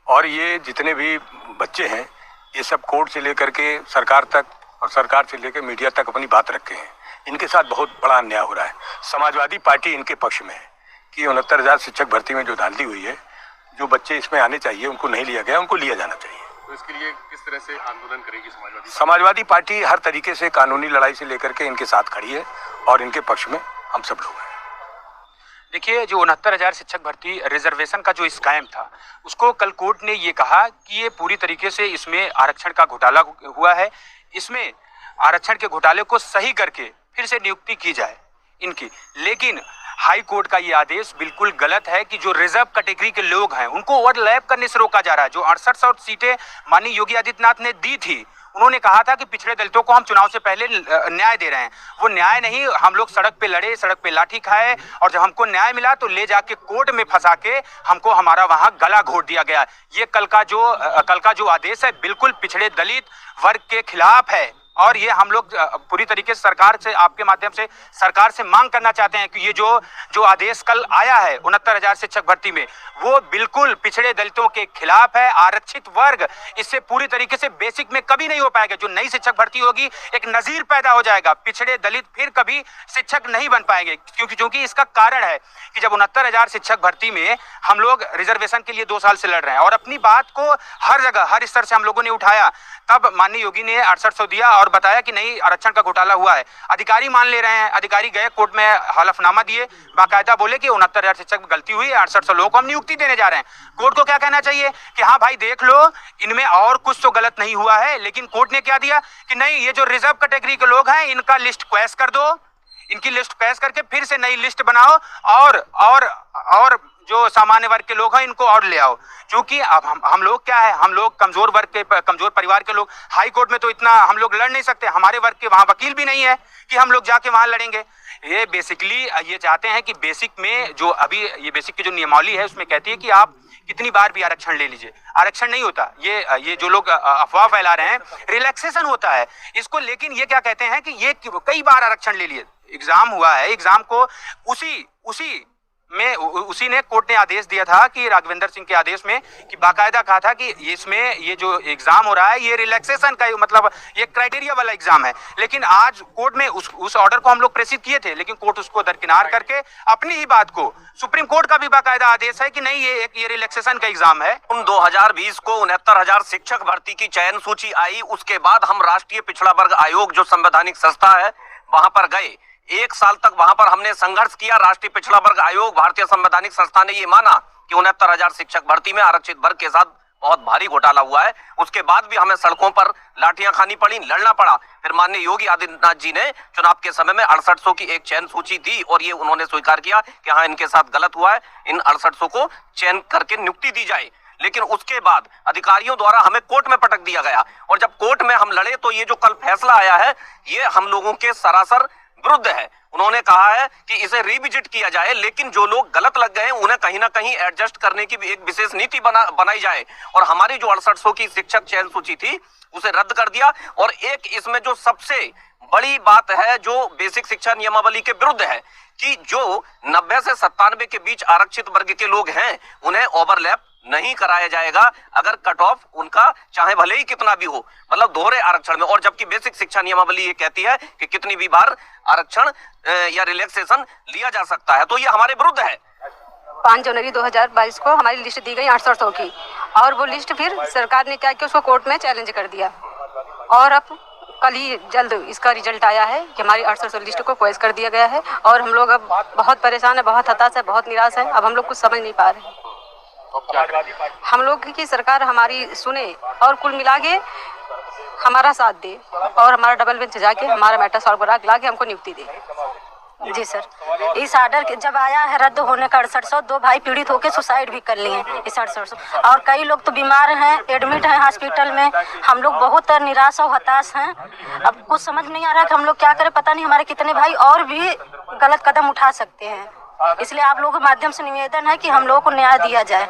और ये जितने भी बच्चे हैं ये सब कोर्ट से लेकर के सरकार तक और सरकार से लेकर मीडिया तक अपनी बात रखे हैं। इनके साथ बहुत बड़ा अन्याय हो रहा है। समाजवादी पार्टी इनके पक्ष में है कि 69,000 शिक्षक भर्ती में जो धांधली हुई है, जो बच्चे इसमें आने चाहिए उनको नहीं लिया गया, उनको लिया जाना चाहिए। तो इसके लिए किस तरह से आंदोलन करेगी समाजवादी पार्टी? हर तरीके से कानूनी लड़ाई से लेकर के इनके साथ खड़ी है और इनके पक्ष में हम सब लोग हैं। देखिए, जो 69,000 शिक्षक भर्ती रिजर्वेशन का जो स्कैम था, उसको कल कोर्ट ने ये कहा कि ये पूरी तरीके से इसमें आरक्षण का घोटाला हुआ है। इसमें आरक्षण के घोटाले को सही करके फिर से नियुक्ति की जाए इनकी। लेकिन हाई कोर्ट का ये आदेश बिल्कुल गलत है कि जो रिजर्व कैटेगरी के लोग हैं उनको ओवरलैप करने से रोका जा रहा है। जो 6800 सीटें माननीय योगी आदित्यनाथ ने दी थी, उन्होंने कहा था कि पिछड़े दलितों को हम चुनाव से पहले न्याय दे रहे हैं। वो न्याय नहीं, हम लोग सड़क पे लड़े, सड़क पे लाठी खाए, और जब हमको न्याय मिला तो ले जाके कोर्ट में फंसा के हमको हमारा वहां गला घोट दिया गया। ये कल का जो आदेश है बिल्कुल पिछड़े दलित वर्ग के खिलाफ है। और ये हम लोग पूरी तरीके से सरकार से, आपके माध्यम से सरकार से मांग करना चाहते हैं कि ये जो आदेश कल आया है 69,000 शिक्षक भर्ती में, वो बिल्कुल पिछड़े दलितों के खिलाफ है। आरक्षित वर्ग इससे पूरी तरीके से बेसिक में कभी नहीं हो पाएगा। जो नई शिक्षक भर्ती होगी एक नजीर पैदा हो जाएगा, पिछड़े दलित फिर कभी शिक्षक नहीं बन पाएंगे। क्योंकि इसका कारण है कि जब 69,000 शिक्षक भर्ती में हम लोग रिजर्वेशन के लिए 2 साल से लड़ रहे हैं और अपनी बात को हर जगह हर स्तर से हम लोगों ने उठाया, तब माननीय योगी ने 6800 दिया और बताया कि नहीं, आरक्षण का घोटाला हुआ है। अधिकारी मान ले रहे हैं। अधिकारी गए कोर्ट में, हलफनामा दिए, बाकायदा बोले कि 69,000 शिक्षक में गलती हुई है, 6800 लोगों को हम नियुक्ति देने जा रहे हैं। कोर्ट को क्या कहना चाहिए कि हाँ भाई देख लो, इनमें और कुछ तो गलत नहीं हुआ है। लेकिन कोर्ट ने क्या दिया कि नहीं, ये जो रिजर्व कैटेगरी के लोग हैं इनका लिस्ट क्वैश कर दो, इनकी लिस्ट क्वैश करके फिर से नई लिस्ट बनाओ और जो सामान्य वर्ग के लोग हैं इनको और ले आओ। क्योंकि अब हम लोग क्या है, हम लोग कमजोर परिवार के लोग, हाई कोर्ट में तो इतना हम लोग लड़ नहीं सकते। हमारे वर्ग के वहां वकील भी नहीं है कि हम लोग जाके वहां लड़ेंगे। ये बेसिकली ये चाहते हैं कि बेसिक में जो अभी ये बेसिक की जो नियमावली है उसमें कहती है कि आप कितनी बार भी आरक्षण ले लीजिए। आरक्षण नहीं होता, ये जो लोग अफवाह फैला रहे हैं, रिलैक्सेशन होता है इसको। लेकिन ये क्या कहते हैं कि ये कई बार आरक्षण ले लिए। एग्जाम हुआ है, एग्जाम को उसी ने कोर्ट ने आदेश दिया था कि राघवेंद्र सिंह के आदेश में कि बाकायदा कहा था कि इसमें ये जो एग्जाम हो रहा है ये रिलैक्सेशन का मतलब ये क्राइटेरिया वाला एग्जाम है। लेकिन आज कोर्ट में उस ऑर्डर को हम लोग प्रेषित किए थे, लेकिन कोर्ट उसको दरकिनार करके अपनी ही बात को, सुप्रीम कोर्ट का भी बाकायदा आदेश है कि नहीं, ये रिलैक्सेशन का एग्जाम है। 2020 को 69,000 शिक्षक भर्ती की चयन सूची आई। उसके बाद हम राष्ट्रीय पिछड़ा वर्ग आयोग जो संवैधानिक संस्था है वहां पर गए। 1 साल तक वहां पर हमने संघर्ष किया। राष्ट्रीय पिछड़ा वर्ग आयोग, भारतीय संवैधानिक संस्था ने ये माना कि 69,000 शिक्षक भर्ती में आरक्षित वर्ग के साथ बहुत भारी घोटाला हुआ है। उसके बाद भी हमें सड़कों पर लाठियां खानी पड़ी, लड़ना पड़ा। फिर माननीय योगी आदित्यनाथ जी ने चुनाव के समय में 6800 की एक चयन सूची दी और ये उन्होंने स्वीकार किया कि हाँ, इनके साथ गलत हुआ है, इन 6800 को चयन करके नियुक्ति दी जाए। लेकिन उसके बाद अधिकारियों द्वारा हमें कोर्ट में पटक दिया गया और जब कोर्ट में हम लड़े तो ये जो कल फैसला आया है ये हम लोगों के सरासर विरुद्ध है। उन्होंने कहा है कि इसे रिविजिट किया जाए, लेकिन जो लोग गलत लग गए उन्हें कहीं ना कहीं एडजस्ट करने की भी एक विशेष नीति बनाई जाए और हमारी जो 6800 की शिक्षक चयन सूची थी उसे रद्द कर दिया। और एक इसमें जो सबसे बड़ी बात है जो बेसिक शिक्षा नियमावली के विरुद्ध है कि जो 90 से 97 के बीच आरक्षित वर्ग के लोग हैं उन्हें ओवरलैप नहीं कराया जाएगा अगर कट ऑफ उनका चाहे भले ही कितना भी हो, मतलब दोहरे आरक्षण में। और जबकि बेसिक शिक्षा नियमावली ये कहती है कि कितनी भी बार आरक्षण या रिलैक्सेशन लिया जा सकता है, तो ये हमारे विरुद्ध है। 5 जनवरी 2022 को हमारी लिस्ट दी गई 800 की और वो लिस्ट फिर सरकार ने क्या किया, उसको कोर्ट में चैलेंज कर दिया और अब कल ही जल्द इसका रिजल्ट आया है कि हमारी 800 लिस्ट को क्वैश कर दिया गया है और हम लोग अब बहुत परेशान है, बहुत हताश है, बहुत निराश है। अब हम लोग कुछ समझ नहीं पा रहे हैं। हम लोग की सरकार हमारी सुने और कुल मिला के हमारा साथ दे और हमारा डबल बेंच जाके हमारा मैटर सॉल्व करा ला के हमको नियुक्ति दे। जी सर, इस आर्डर जब आया है रद्द होने का 6800, 2 भाई पीड़ित होकर सुसाइड भी कर लिए इस 6800 और कई लोग तो बीमार हैं, एडमिट हैं हॉस्पिटल में। हम लोग बहुत निराश और हताश हैं। अब कुछ समझ नहीं आ रहा कि हम लोग क्या करें, पता नहीं हमारे कितने भाई और भी गलत कदम उठा सकते हैं। इसलिए आप लोगों के माध्यम से निवेदन है कि हम लोगों को न्याय दिया जाए।